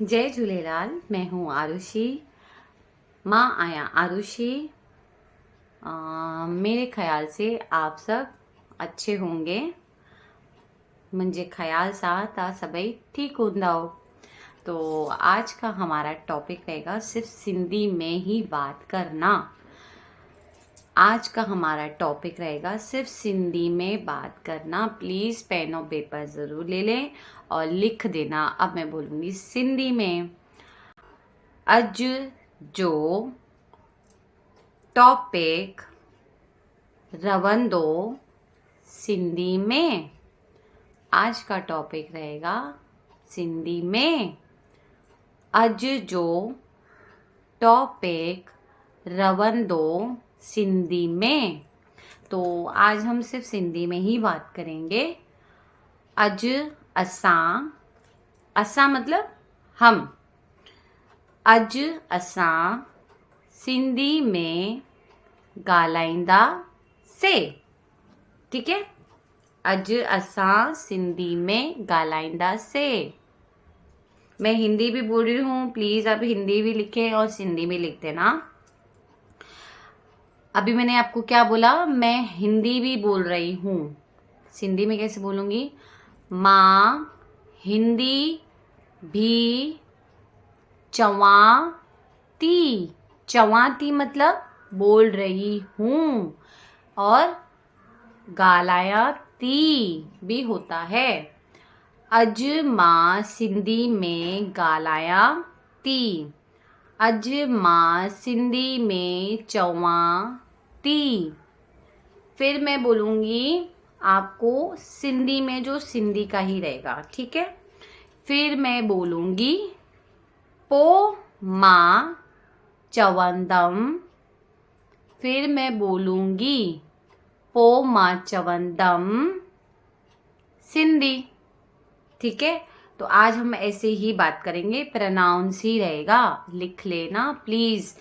जय झूलेलाल। मैं हूँ आरुषि। माँ आया आरुषि। मेरे ख्याल से आप सब अच्छे होंगे। मुझे ख्याल सा ता सभई ठीक हूंदा हो। तो आज का हमारा टॉपिक रहेगा सिर्फ सिंधी में ही बात करना। आज का हमारा टॉपिक रहेगा सिर्फ सिंधी में बात करना। प्लीज़ पेन और पेपर ज़रूर ले लें और लिख देना। अब मैं बोलूँगी सिंधी में। अज जो टॉपिक रवंदो सिंधी में। आज का टॉपिक रहेगा सिंधी में। अज जो टॉपिक रवंदो सिंधी में। तो आज हम सिर्फ सिंधी में ही बात करेंगे। अज असां, असां मतलब हम। अज असां सिंधी में ॻाल्हाईंदा से। ठीक है। अज असां सिंधी में ॻाल्हाईंदा से। मैं हिंदी भी बोल रही हूँ, प्लीज आप हिंदी भी लिखें और सिंधी भी लिख देना। अभी मैंने आपको क्या बोला? मैं हिंदी भी बोल रही हूँ। सिंधी में कैसे बोलूंगी? माँ हिंदी भी चवाती। चवाती मतलब बोल रही हूँ, और ॻाल्हायाती भी होता है। अज मां सिंधी में ॻाल्हायां थी। अज मां सिंधी में चवां थी। फिर मैं बोलूँगी आपको सिंधी में, जो सिंधी का ही रहेगा। ठीक है। फिर मैं बोलूँगी पो मां चवंदम। फिर मैं बोलूँगी पो मां चवंदम सिंधी। ठीक है। तो आज हम ऐसे ही बात करेंगे, प्रोनाउंस ही रहेगा, लिख लेना प्लीज।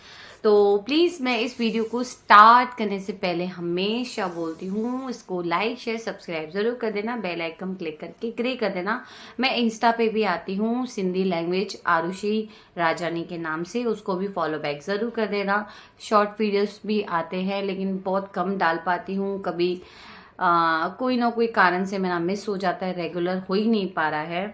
तो प्लीज मैं इस वीडियो को स्टार्ट करने से पहले हमेशा बोलती हूँ, इसको लाइक शेयर सब्सक्राइब जरूर कर देना, बेल आइकन क्लिक करके ग्रे कर देना। मैं इंस्टा पे भी आती हूँ सिंधी लैंग्वेज आरुषि राजानी के नाम से, उसको भी फॉलो बैक जरूर कर देना। शॉर्ट वीडियोस भी आते हैं लेकिन बहुत कम डाल पाती हूँ। कभी कोई ना कोई कारण से मेरा मिस हो जाता है, रेगुलर हो ही नहीं पा रहा है।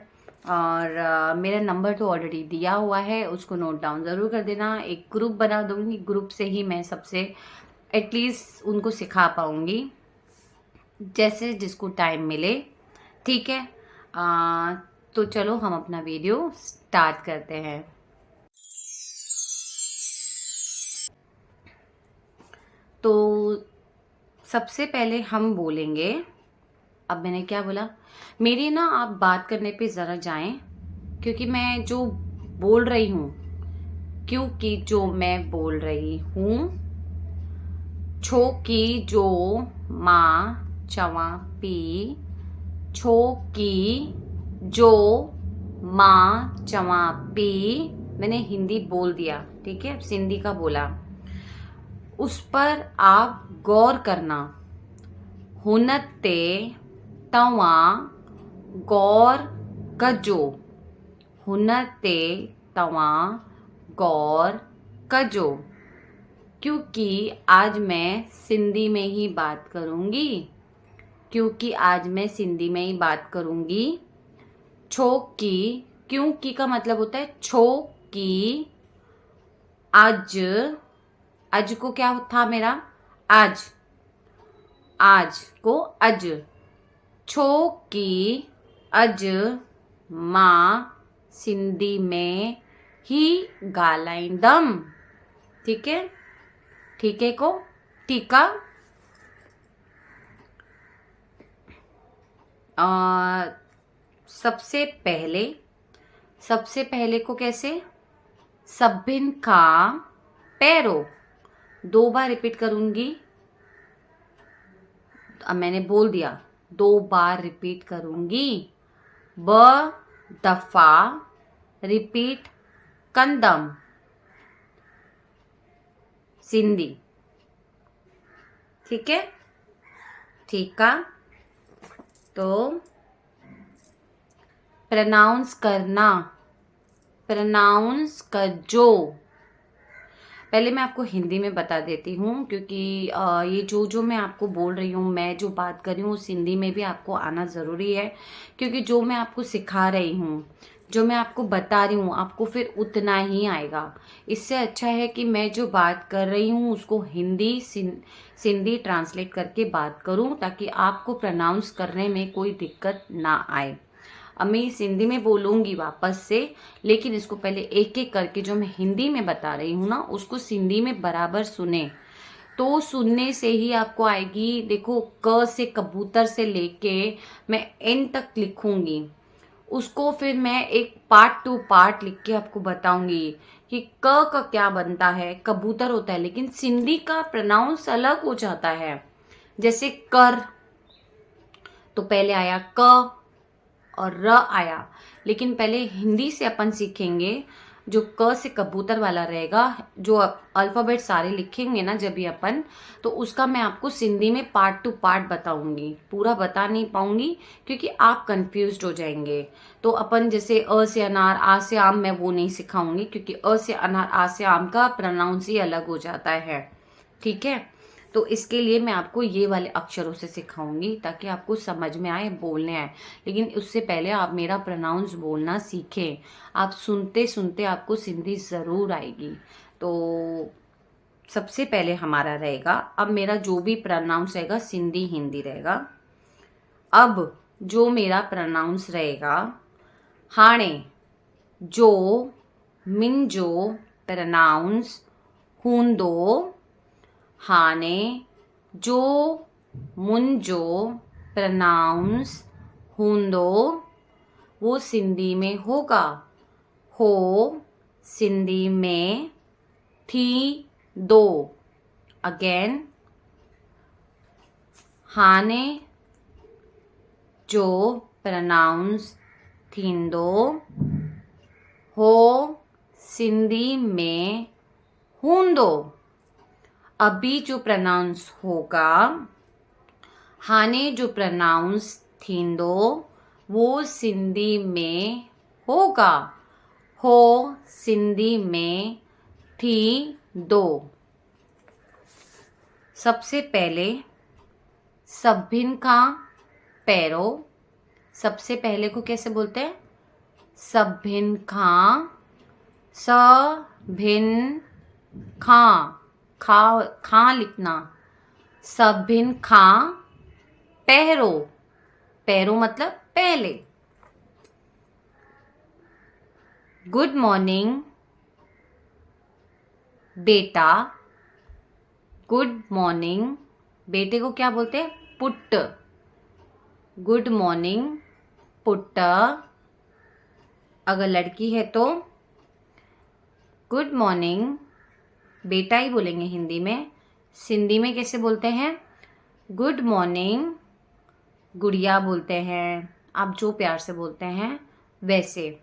और मेरा नंबर तो ऑलरेडी दिया हुआ है, उसको नोट डाउन ज़रूर कर देना। एक ग्रुप बना दूंगी, ग्रुप से ही मैं सबसे एटलीस्ट उनको सिखा पाऊंगी, जैसे जिसको टाइम मिले। ठीक है। तो चलो हम अपना वीडियो स्टार्ट करते हैं। तो सबसे पहले हम बोलेंगे, अब मैंने क्या बोला, मेरी ना आप बात करने पे ज़रा जाएं, क्योंकि मैं जो बोल रही हूँ, क्योंकि जो मैं बोल रही हूँ, छो की जो माँ चवा पी, छो की जो माँ चवा पी। मैंने हिंदी बोल दिया, ठीक है, सिंधी का बोला। उस पर आप गौर करना। हुन ते तव्हां गौर कजो। हुन ते तव्हां गौर कजो, क्योंकि आज मैं सिंधी में ही बात करूंगी। क्योंकि आज मैं सिंधी में ही बात करूंगी। छो की, क्योंकि का मतलब होता है छो की। आज, आज को क्या था मेरा? आज, आज को अज। छो की अज मां सिंधी में ही ॻाल्हाईंदम। ठीक है। ठीक है को ठीका। सबसे पहले, सबसे पहले को कैसे? सभिन का पैरो। 2 बार रिपीट करूंगी। अब मैंने बोल दिया, 2 बार रिपीट करूंगी। ब दफा रिपीट कंदम सिंधी। ठीक है। ठीक है। तो प्रोनाउंस करना, प्रोनाउंस कजो। पहले मैं आपको हिंदी में बता देती हूँ, क्योंकि ये जो मैं आपको बोल रही हूँ, मैं जो बात कर रही हूँ उस हिंदी में भी आपको आना ज़रूरी है, क्योंकि जो मैं आपको सिखा रही हूँ, जो मैं आपको बता रही हूँ, आपको फिर उतना ही आएगा। इससे अच्छा है कि मैं जो बात कर रही हूँ उसको हिंदी सिंधी ट्रांसलेट करके बात करूँ, ताकि आपको प्रोनाउंस करने में कोई दिक्कत ना आए। अब मैं इस हिंदी में बोलूँगी वापस से, लेकिन इसको पहले एक एक करके जो मैं हिंदी में बता रही हूँ ना, उसको सिंधी में बराबर सुने, तो सुनने से ही आपको आएगी। देखो, क से कबूतर से लेके मैं एन तक लिखूंगी, उसको फिर मैं एक पार्ट टू पार्ट लिख के आपको बताऊंगी कि क का क्या बनता है। कबूतर होता है, लेकिन सिंधी का प्रोनाउंस अलग हो जाता है। जैसे कर, तो पहले आया क और र आया, लेकिन पहले हिंदी से अपन सीखेंगे। जो क से कबूतर वाला रहेगा, जो अल्फाबेट सारे लिखेंगे ना जब भी अपन, तो उसका मैं आपको सिंधी में पार्ट टू पार्ट बताऊंगी। पूरा बता नहीं पाऊंगी क्योंकि आप कंफ्यूज्ड हो जाएंगे। तो अपन जैसे अ से अनार, आ से आम, मैं वो नहीं सिखाऊंगी, क्योंकि अ से अनार, आ से आम का प्रोनाउंस ही अलग हो जाता है। ठीक है, तो इसके लिए मैं आपको ये वाले अक्षरों से सिखाऊंगी ताकि आपको समझ में आए, बोलने आए। लेकिन उससे पहले आप मेरा प्रोनाउंस बोलना सीखें। आप सुनते सुनते आपको सिंधी ज़रूर आएगी। तो सबसे पहले हमारा रहेगा, अब मेरा जो भी प्रोनाउंस रहेगा सिंधी हिंदी रहेगा। अब जो मेरा प्रोनाउंस रहेगा, हाणे जो मिंजो प्रोनाउंस हूंदो, हाने जो मुंजो प्रोनाउंस हूंदो, वो सिंधी में होगा। हो सिंधी में थी दो। अगेन, हाने जो प्रोनाउंस थींदो, हो सिंधी में हूंदो। अभी जो प्रोनाउंस होगा, हाने जो प्रोनाउंस थींदो, वो सिंधी में होगा। हो सिंधी में थी दो। सबसे पहले सभिन खां पैरो, सबसे पहले को कैसे बोलते हैं? सभिन खां, सभिन खां, खां लिखना। सभिन खां पहरो, पहरो मतलब पहले। गुड मॉर्निंग बेटा, गुड मॉर्निंग, बेटे को क्या बोलते हैं? पुट। Good morning put. अगर लड़की है तो गुड मॉर्निंग बेटा ही बोलेंगे हिंदी में। सिंधी में कैसे बोलते हैं? गुड मॉर्निंग गुड़िया बोलते हैं, आप जो प्यार से बोलते हैं वैसे।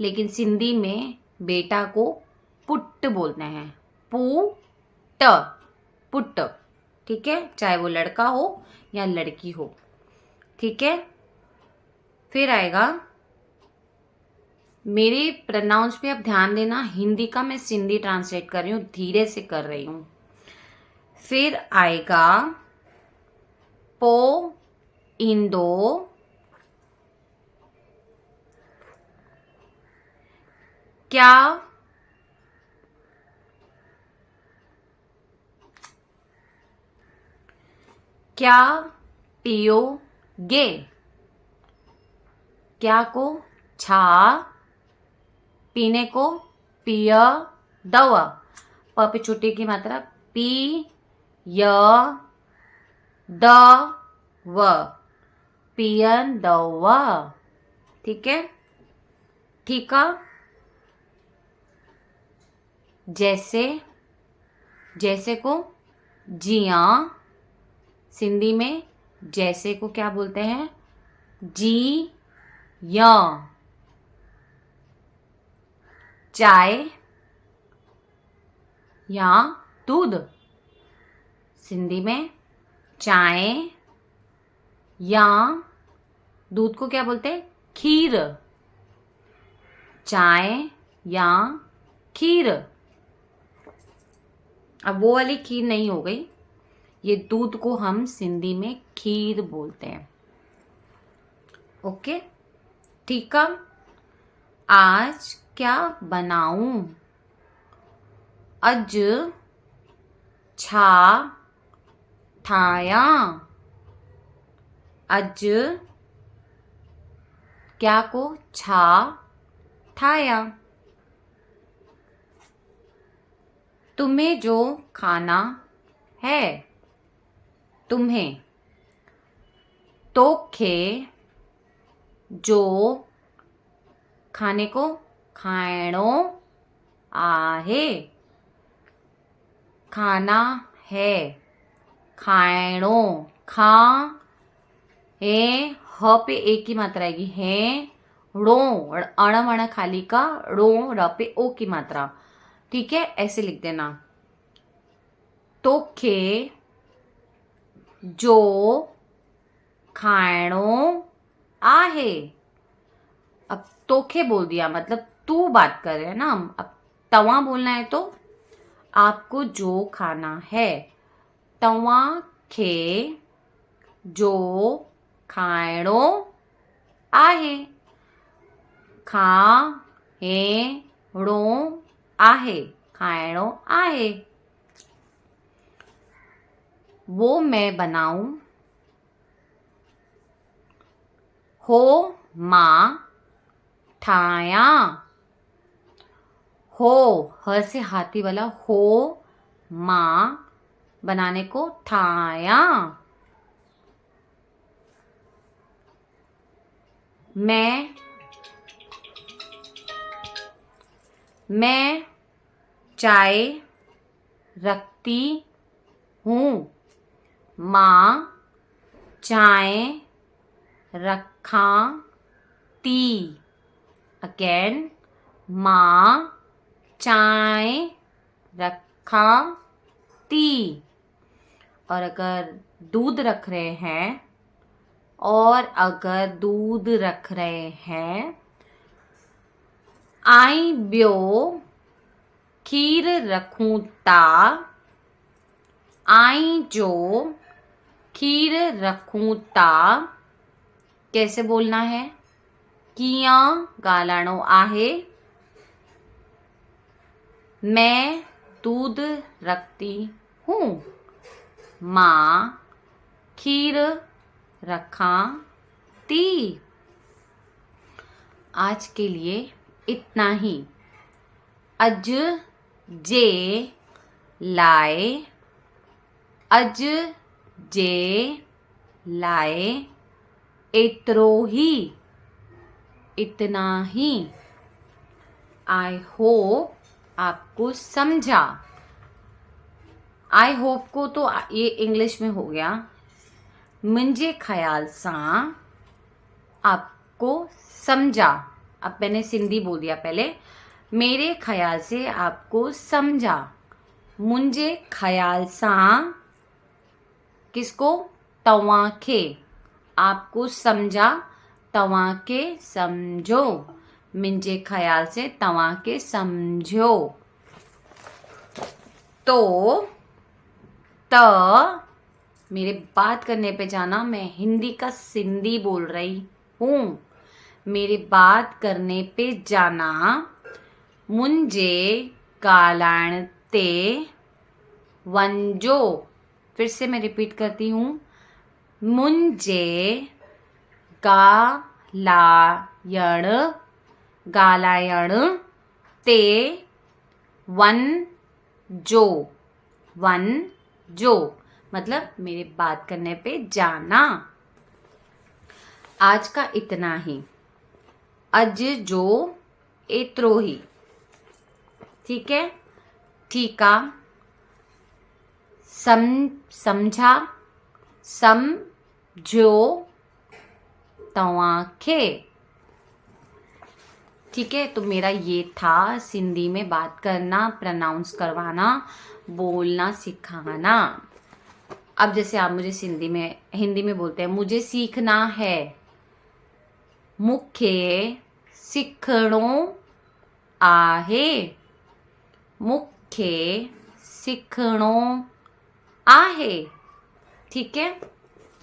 लेकिन सिंधी में बेटा को पुट बोलते हैं, पुट, पुट। ठीक है, चाहे वो लड़का हो या लड़की हो। ठीक है, फिर आएगा, मेरे प्रोनाउंस पे आप ध्यान देना, हिंदी का मैं सिंधी ट्रांसलेट कर रही हूँ, धीरे से कर रही हूँ। फिर आएगा पो इंदो, क्या क्या पियोगे? क्या को छा, पीने को पिय दवा, प पे छोटी की मात्रा, पी य द व, पियन दवा। ठीक है, ठीक है। जैसे, जैसे को जिया, सिंधी में जैसे को क्या बोलते हैं? जी या। चाय या दूध, सिंधी में चाय या दूध को क्या बोलते हैं? खीर। चाय या खीर। अब वो वाली खीर नहीं हो गई, ये दूध को हम सिंधी में खीर बोलते हैं। ओके, ठीक है। आज क्या बनाऊं? अज छा ठाया। अज क्या को छा ठाया। तुम्हें जो खाना है, तुम्हें। तोखे जो खाने को खाइणो आहे। खाना है, खाइणो, खा है, ह पे एक की मात्रा आएगी, है रो, अणम अण खाली का रो, र पे ओ की मात्रा। ठीक है, ऐसे लिख देना। तोखे जो खाइणो आहे। अब तोखे बोल दिया मतलब तू बात कर रहे हैं ना, अब तवा बोलना है तो आपको जो खाना है, तवा खे जो खाइणो आहे। खा हे णो आहे, खाइणो आहे। वो मैं बनाऊं। हो मां ठाया। हो, ह से हाथी वाला हो, मां बनाने को ठाया। मैं चाय रखती हूँ। मां चाय रखा ती। अगेन, मां चाय रखा ती। और अगर दूध रख रहे हैं, और अगर दूध रख रहे हैं, आई ब्यो खीर रखूं ता। आई जो खीर रखूं ता कैसे बोलना है? किया गालाणो आहे। मैं दूध रखती हूँ। मां खीर रखा ती। आज के लिए इतना ही। अज जे लाए। अज जे लाए एतरो ही, इतना ही। आई होप आपको समझा। आई होप को तो ये इंग्लिश में हो गया। मुझे ख्याल सा आपको समझा। अब मैंने सिंधी बोल दिया पहले। मेरे ख्याल से आपको समझा। मुझे ख्याल सा किसको? तवाखे। आपको समझा, तवाके समझो। मुझे ख्याल से तवाके समझो। तो त मेरे बात करने पे जाना। मैं हिंदी का सिंधी बोल रही हूँ। मेरे बात करने पे जाना। मुझे गालाण ते वंजो। फिर से मैं रिपीट करती हूँ। मुझे गालायण ते वंजो। वंजो मतलब मेरे बात करने पे जाना। आज का इतना ही। अज जो एतरो ही। ठीक है, ठीका, समझा, समझो, तवाखे। ठीक है, तो मेरा ये था सिंधी में बात करना, प्रोनाउंस करवाना, बोलना सिखाना। अब जैसे आप मुझे हिंदी में बोलते हैं, मुझे सीखना है। मुखे सिखणो आहे, मूंखे सिखणो आहे। ठीक है,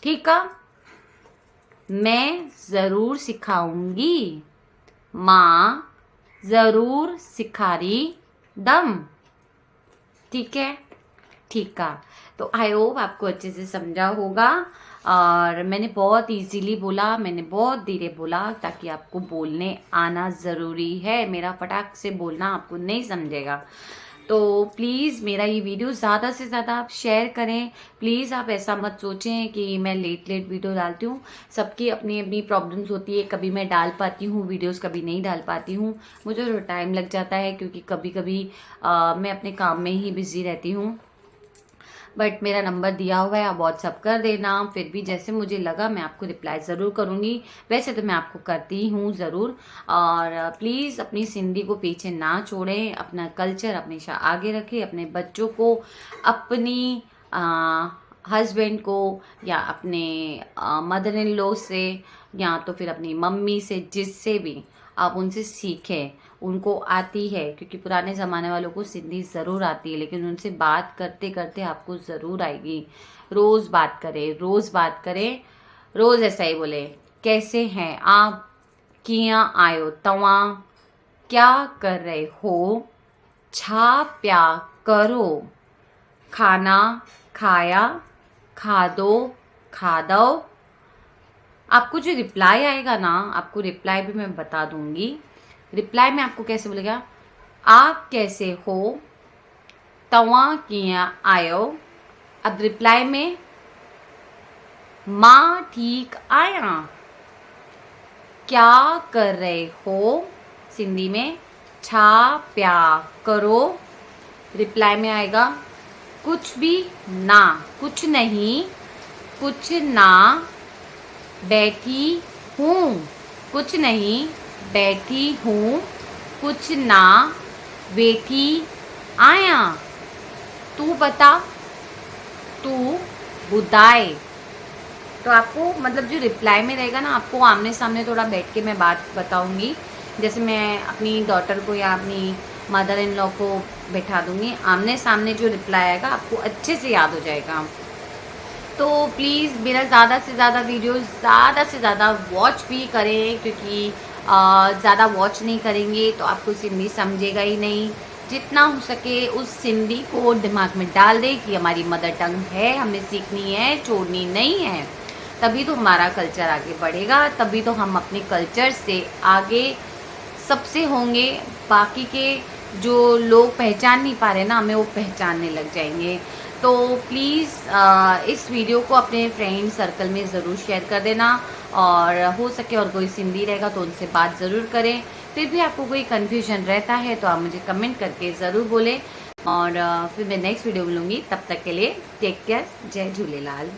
ठीक है। मैं ज़रूर सिखाऊंगी, माँ ज़रूर सिखारी दम। ठीक है, ठीक है। तो आई होप आपको अच्छे से समझा होगा, और मैंने बहुत इजीली बोला, मैंने बहुत धीरे बोला, ताकि आपको बोलने आना ज़रूरी है। मेरा फटाक से बोलना आपको नहीं समझेगा। तो प्लीज़ मेरा ये वीडियो ज़्यादा से ज़्यादा आप शेयर करें। प्लीज़ आप ऐसा मत सोचें कि मैं लेट वीडियो डालती हूँ। सबकी अपनी अपनी प्रॉब्लम्स होती है, कभी मैं डाल पाती हूँ वीडियोस, कभी नहीं डाल पाती हूँ। मुझे तो टाइम लग जाता है, क्योंकि कभी कभी मैं अपने काम में ही बिज़ी रहती हूँ। बट मेरा नंबर दिया हुआ है, आप व्हाट्सअप कर देना। फिर भी जैसे मुझे लगा मैं आपको रिप्लाई ज़रूर करूँगी। वैसे तो मैं आपको करती हूँ ज़रूर। और प्लीज़ अपनी सिंधी को पीछे ना छोड़ें, अपना कल्चर हमेशा आगे रखें। अपने बच्चों को, अपनी हस्बैंड को, या अपने मदर इन लॉ से, या तो फिर अपनी मम्मी से, जिससे भी आप उनसे सीखें। उनको आती है, क्योंकि पुराने ज़माने वालों को सिंधी ज़रूर आती है, लेकिन उनसे बात करते करते आपको ज़रूर आएगी। रोज़ बात करें, रोज़ बात करें, रोज़ ऐसा ही बोले, कैसे हैं आप, किया आयो तवां, क्या कर रहे हो, छा प्या करो, खाना खाया, खादो खादो। आपको जो रिप्लाई आएगा ना, आपको रिप्लाई भी मैं बता दूंगी। रिप्लाई में आपको कैसे बोलेगा, आप कैसे हो, तवां किया आयो। अब रिप्लाई में मां ठीक आया, क्या कर रहे हो, सिंधी में छा प्या करो। रिप्लाई में आएगा कुछ भी ना, कुछ नहीं, कुछ ना, बैठी हूँ, कुछ नहीं, बैठी हूँ, कुछ ना, बैठी आया, तू बता, तू बुदाए। तो आपको मतलब जो रिप्लाई में रहेगा ना, आपको आमने सामने थोड़ा बैठ के मैं बात बताऊंगी। जैसे मैं अपनी डॉटर को या अपनी मदर इन लॉ को बैठा दूंगी, आमने सामने जो रिप्लाई आएगा आपको अच्छे से याद हो जाएगा। तो प्लीज़ मेरा ज़्यादा से ज़्यादा वीडियो ज़्यादा से ज़्यादा वॉच भी करें, क्योंकि ज़्यादा वॉच नहीं करेंगे तो आपको सिंधी समझेगा ही नहीं। जितना हो सके उस सिंधी को दिमाग में डाल दे कि हमारी मदर टंग है, हमें सीखनी है, छोड़नी नहीं है। तभी तो हमारा कल्चर आगे बढ़ेगा, तभी तो हम अपने कल्चर से आगे सबसे होंगे। बाकी के जो लोग पहचान नहीं पा रहे ना, हमें वो पहचानने लग जाएंगे। तो प्लीज़ इस वीडियो को अपने फ्रेंड सर्कल में ज़रूर शेयर कर देना, और हो सके और कोई सिंधी रहेगा तो उनसे बात ज़रूर करें। फिर भी आपको कोई कन्फ्यूजन रहता है तो आप मुझे कमेंट करके ज़रूर बोलें, और फिर मैं नेक्स्ट वीडियो मिलूँगी। तब तक के लिए टेक केयर, जय झूलेलाल।